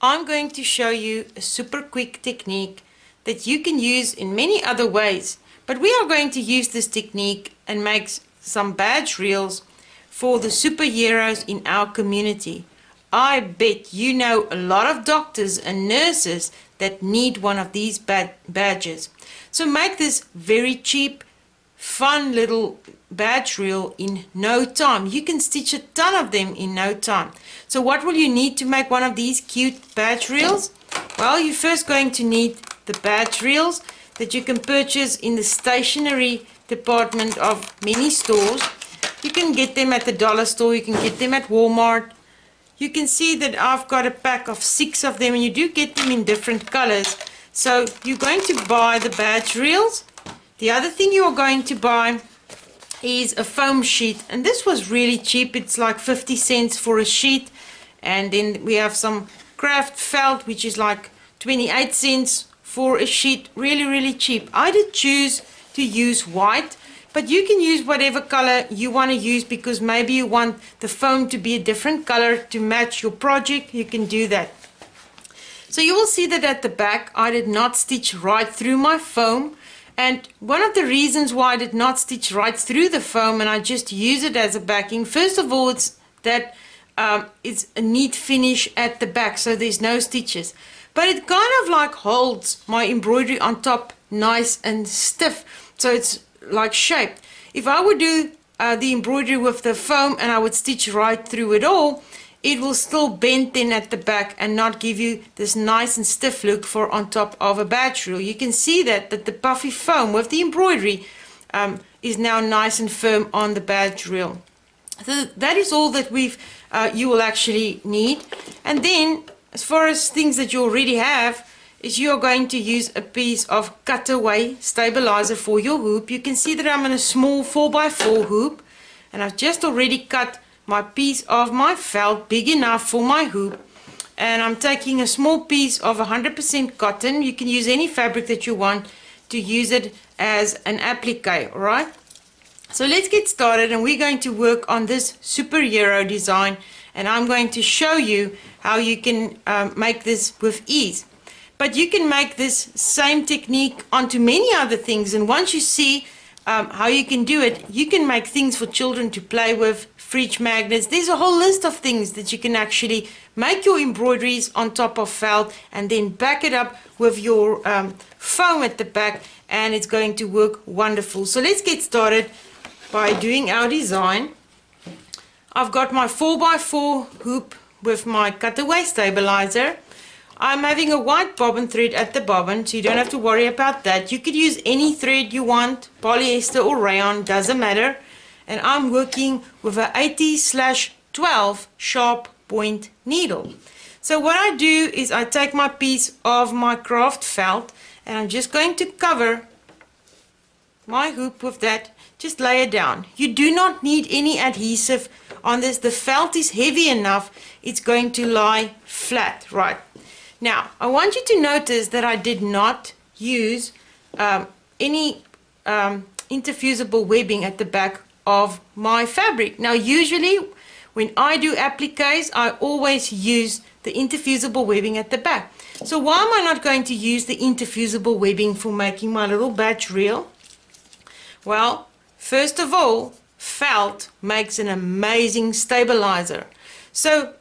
I'm going to show you a super quick technique that you can use in many other ways, but we are going to use this technique and make some badge reels for the superheroes in our community. I bet you know a lot of doctors and nurses that need one of these badges. So make this very cheap, fun little badge reel in no time. You can stitch a ton of them in no time. So what will you need to make one of these cute badge reels? Well, you're first going to need the badge reels that you can purchase in the stationery department of many stores. You can get them at the dollar store, you can get them at Walmart. You can see that I've got a pack of 6 of them, and you do get them in different colors. So you're going to buy the badge reels. The other thing you are going to buy is a foam sheet, and this was really cheap. It's like 50 cents for a sheet. And then we have some craft felt, which is like 28 cents for a sheet. Really cheap. I did choose to use white, but you can use whatever color you want to use, because maybe you want the foam to be a different color to match your project. You can do that. So you will see that at the back I did not stitch right through my foam. And one of the reasons why I did not stitch right through the foam and I just use it as a backing, first of all, it's that it's a neat finish at the back, so there's no stitches. But it kind of like holds my embroidery on top nice and stiff, so it's like shaped. If I would do the embroidery with the foam and I would stitch right through it all, it will still bend then at the back and not give you this nice and stiff look for on top of a badge reel. You can see that the puffy foam with the embroidery is now nice and firm on the badge reel. So that is all that you will actually need. And then as far as things that you already have, is you are going to use a piece of cutaway stabilizer for your hoop. You can see that I'm in a small 4x4 hoop, and I've just already cut my piece of my felt big enough for my hoop, and I'm taking a small piece of 100% cotton. You can use any fabric that you want to use it as an applique. Alright, so let's get started, and we're going to work on this superhero design, and I'm going to show you how you can make this with ease. But you can make this same technique onto many other things, and once you see how you can do it, you can make things for children to play with, fridge magnets. There's a whole list of things that you can actually make your embroideries on top of felt and then back it up with your foam at the back, and it's going to work wonderful. So let's get started by doing our design. I've got my 4x4 hoop with my cutaway stabilizer. I'm having a white bobbin thread at the bobbin, so you don't have to worry about that. You could use any thread you want, polyester or rayon, doesn't matter. And I'm working with a 80/12 sharp point needle. So what I do is I take my piece of my craft felt, and I'm just going to cover my hoop with that. Just lay it down. You do not need any adhesive on this. The felt is heavy enough, it's going to lie flat. Right. Now, I want you to notice that I did not use any interfusible webbing at the back of my fabric. Now, usually when I do appliques, I always use the interfusible webbing at the back. So why am I not going to use the interfusible webbing for making my little badge reel? Well, first of all, felt makes an amazing stabilizer. So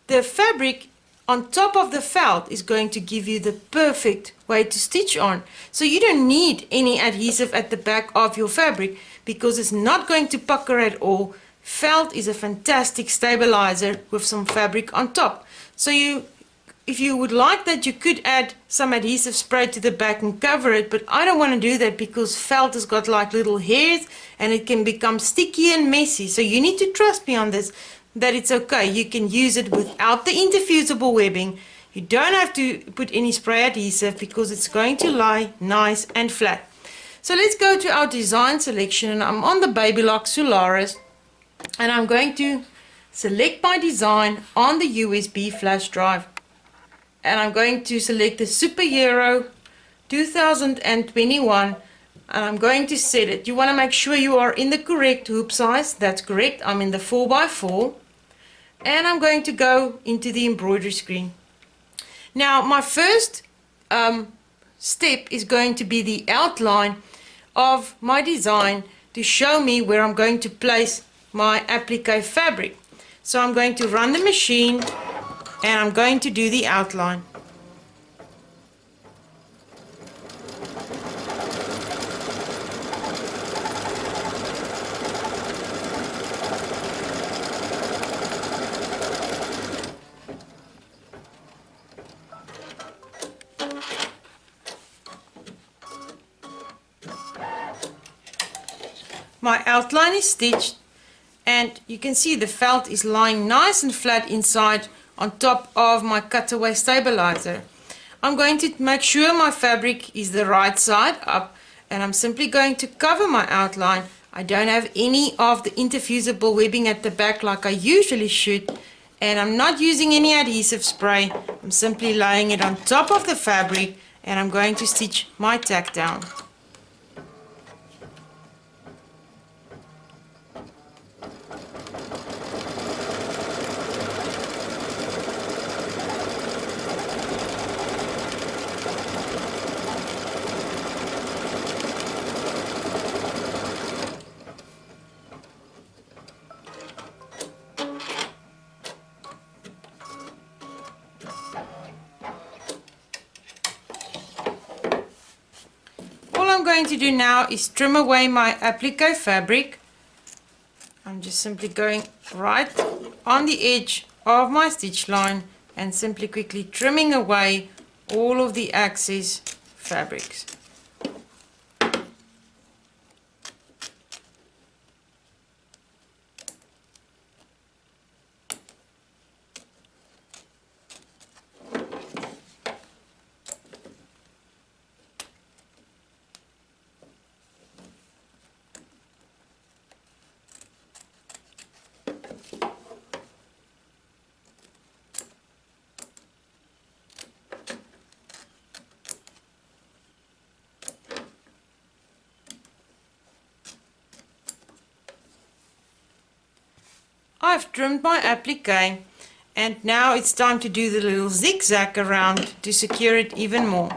the fabric on top of the felt is going to give you the perfect way to stitch on. So you don't need any adhesive at the back of your fabric, because it's not going to pucker at all. Felt is a fantastic stabilizer with some fabric on top. So if you would like that, you could add some adhesive spray to the back and cover it, but I don't want to do that because felt has got like little hairs and it can become sticky and messy. So you need to trust me on this, that it's okay. You can use it without the interfusible webbing. You don't have to put any spray adhesive because it's going to lie nice and flat. So let's go to our design selection, and I'm on the Baby Lock Solaris, and I'm going to select my design on the USB flash drive, and I'm going to select the Superhero 2021, and I'm going to set it. You want to make sure you are in the correct hoop size. That's correct. I'm in the 4x4, and I'm going to go into the embroidery screen. Now my first step is going to be the outline of my design to show me where I'm going to place my applique fabric. So I'm going to run the machine and I'm going to do the outline. My outline is stitched and you can see the felt is lying nice and flat inside on top of my cutaway stabilizer. I'm going to make sure my fabric is the right side up and I'm simply going to cover my outline. I don't have any of the interfusible webbing at the back like I usually should, and I'm not using any adhesive spray. I'm simply laying it on top of the fabric and I'm going to stitch my tack down. All I'm going to do now is trim away my applique fabric. I'm just simply going right on the edge of my stitch line and simply quickly trimming away all of the excess fabrics. I've trimmed my applique and now it's time to do the little zigzag around to secure it even more.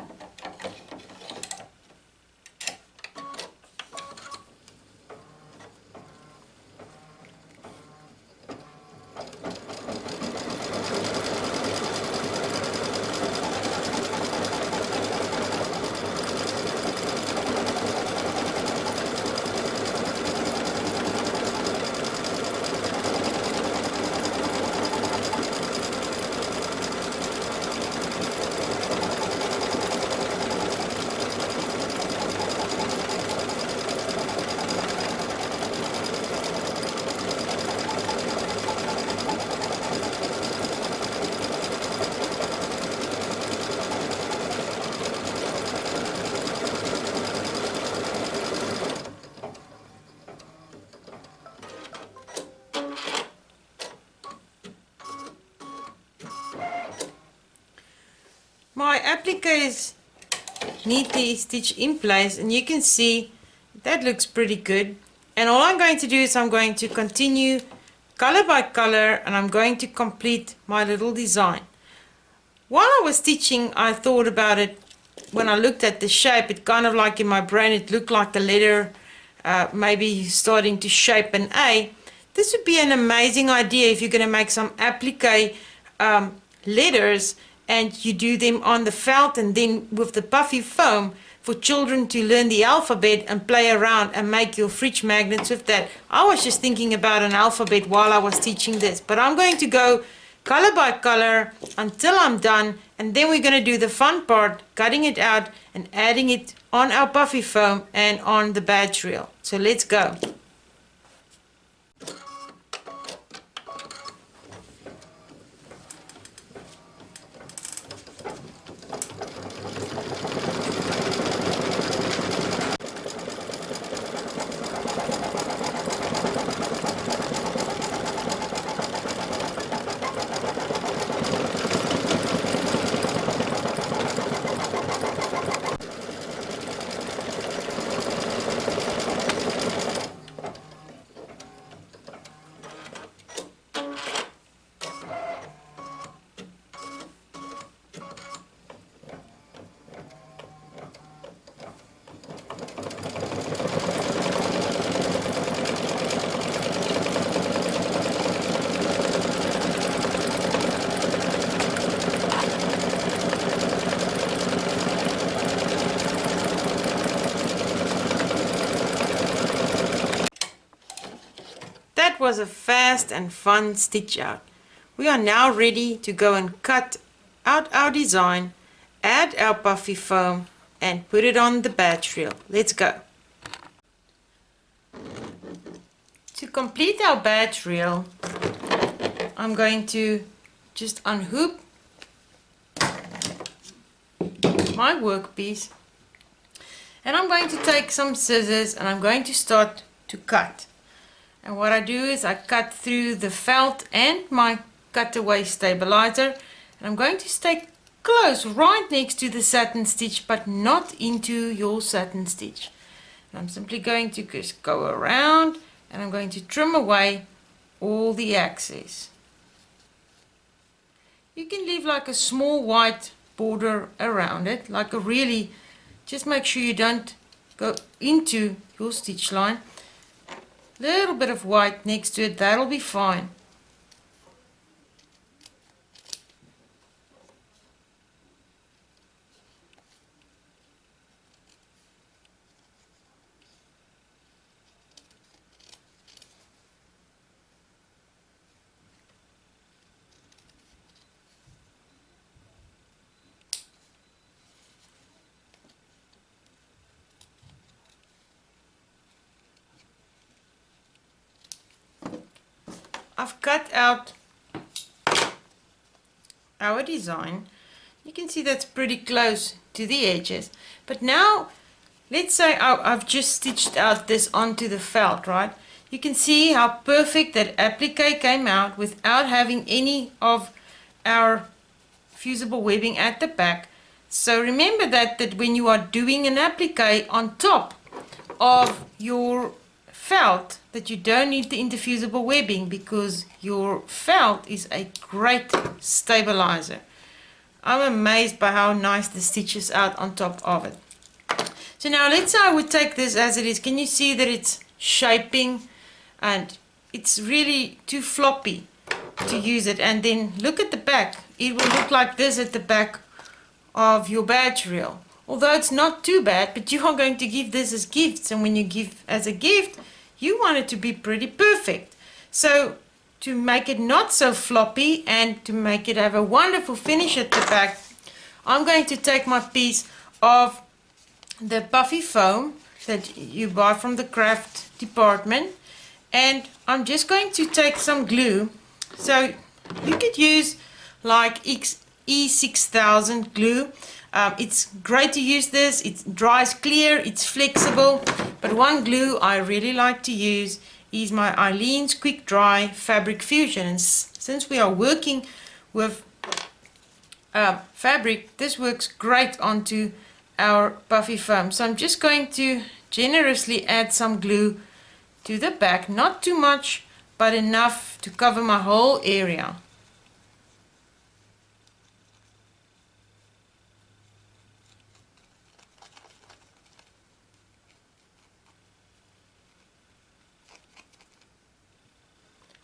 My applique is neatly stitched in place and you can see that looks pretty good. And all I'm going to do is I'm going to continue color by color and I'm going to complete my little design. While I was stitching, I thought about it. When I looked at the shape, it kind of like in my brain it looked like a letter, maybe starting to shape an A. This would be an amazing idea if you're going to make some applique letters and you do them on the felt and then with the puffy foam for children to learn the alphabet and play around and make your fridge magnets with that. I was just thinking about an alphabet while I was teaching this, but I'm going to go color by color until I'm done, and then we're going to do the fun part, cutting it out and adding it on our puffy foam and on the badge reel. So let's go. was a fast and fun stitch out. We are now ready to go and cut out our design, add our puffy foam and put it on the badge reel. Let's go. To complete our badge reel, I'm going to just unhook my workpiece, and I'm going to take some scissors and I'm going to start to cut. And what I do is I cut through the felt and my cutaway stabilizer, and I'm going to stay close right next to the satin stitch but not into your satin stitch. And I'm simply going to just go around and I'm going to trim away all the excess. You can leave like a small white border around it, like a really, just make sure you don't go into your stitch line. Little bit of white next to it, that'll be fine. I've cut out our design. You can see that's pretty close to the edges. But now, let's say I've just stitched out this onto the felt, right? You can see how perfect that applique came out without having any of our fusible webbing at the back. So remember that when you are doing an applique on top of your felt, that you don't need the interfusible webbing, because your felt is a great stabilizer. I'm amazed by how nice the stitches out on top of it. So now let's say I would take this as it is. Can you see that it's shaping and it's really too floppy to use it? And then look at the back. It will look like this at the back of your badge reel. Although it's not too bad, but you are going to give this as gifts, and when you give as a gift, you want it to be pretty perfect. So to make it not so floppy and to make it have a wonderful finish at the back, I'm going to take my piece of the puffy foam that you buy from the craft department, and I'm just going to take some glue. So you could use like E6000 glue. It's great to use this. It dries clear, it's flexible, but one glue I really like to use is my Eileen's Quick Dry Fabric Fusion. And since we are working with fabric, this works great onto our puffy foam. So I'm just going to generously add some glue to the back, not too much but enough to cover my whole area.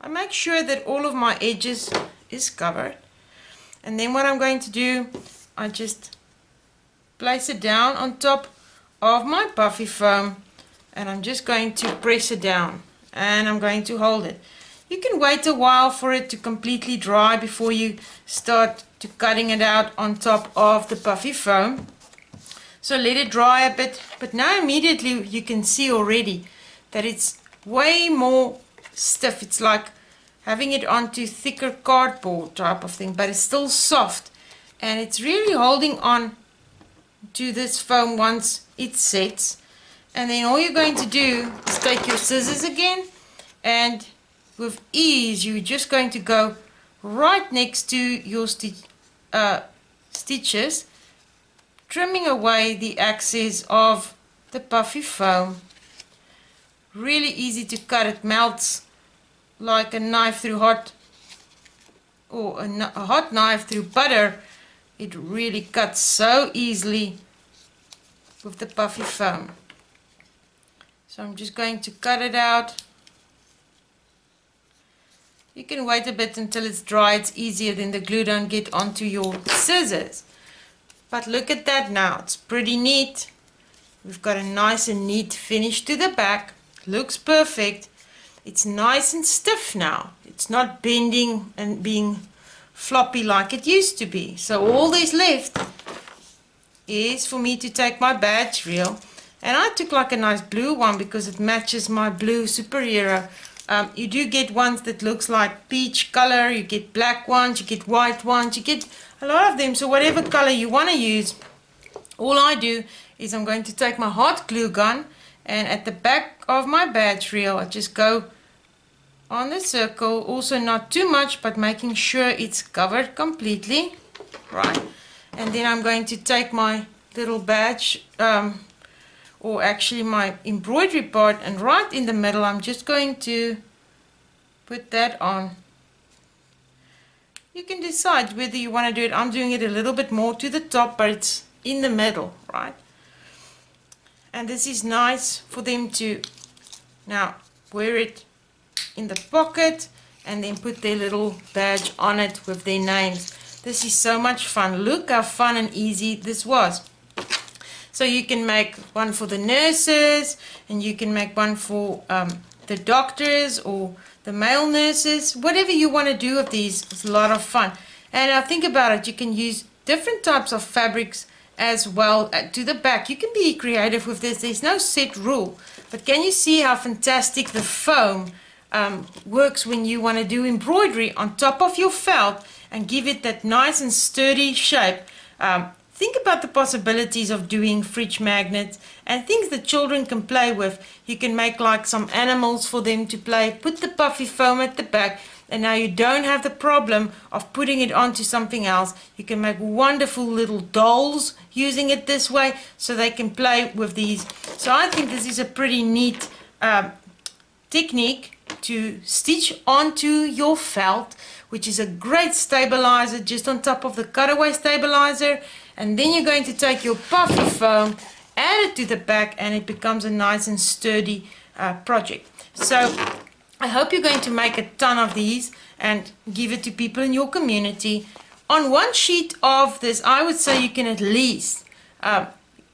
I make sure that all of my edges is covered, and then what I'm going to do, I just place it down on top of my puffy foam, and I'm just going to press it down and I'm going to hold it. You can wait a while for it to completely dry before you start to cutting it out on top of the puffy foam. So let it dry a bit, but now immediately you can see already that it's way more stiff. It's like having it onto thicker cardboard type of thing, but it's still soft, and it's really holding on to this foam once it sets. And then all you're going to do is take your scissors again, and with ease you're just going to go right next to your stitches, trimming away the excess of the puffy foam. Really easy to cut. It melts like a knife through hot, or a hot knife through butter. It really cuts so easily with the puffy foam. So I'm just going to cut it out. You can wait a bit until it's dry. It's easier, then the glue don't get onto your scissors. But look at that now. It's pretty neat. We've got a nice and neat finish to the back. Looks perfect. It's nice and stiff now. It's not bending and being floppy like it used to be. So all there's left is for me to take my badge reel, and I took like a nice blue one because it matches my blue superhero. You do get ones that looks like peach color, you get black ones, you get white ones, you get a lot of them. So whatever color you want to use, all I do is I'm going to take my hot glue gun, and at the back of my badge reel I just go on the circle, also not too much but making sure it's covered completely, right? And then I'm going to take my little badge, or actually my embroidery part, and right in the middle I'm just going to put that on. You can decide whether you want to do it. I'm doing it a little bit more to the top, but it's in the middle, right? And this is nice for them to now wear it in the pocket and then put their little badge on it with their names. This is so much fun. Look how fun and easy this was. So you can make one for the nurses, and you can make one for the doctors or the male nurses. Whatever you want to do with these, it's a lot of fun. And I think about it, you can use different types of fabrics as well to the back. You can be creative with this. There's no set rule. But can you see how fantastic the foam works when you want to do embroidery on top of your felt and give it that nice and sturdy shape? Think about the possibilities of doing fridge magnets and things that children can play with. You can make like some animals for them to play, put the puffy foam at the back, and now you don't have the problem of putting it onto something else. You can make wonderful little dolls using it this way, so they can play with these. So I think this is a pretty neat technique to stitch onto your felt, which is a great stabilizer just on top of the cutaway stabilizer. And then you're going to take your puffy foam, add it to the back, and it becomes a nice and sturdy project. So I hope you're going to make a ton of these and give it to people in your community. On one sheet of this, I would say you can at least,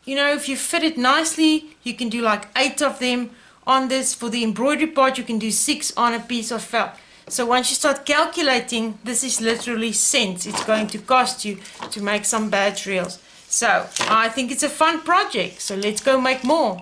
you know, if you fit it nicely, you can do like 8 of them on this. For the embroidery part, you can do 6 on a piece of felt. So once you start calculating, this is literally cents it's going to cost you to make some badge reels. So I think it's a fun project. So let's go make more.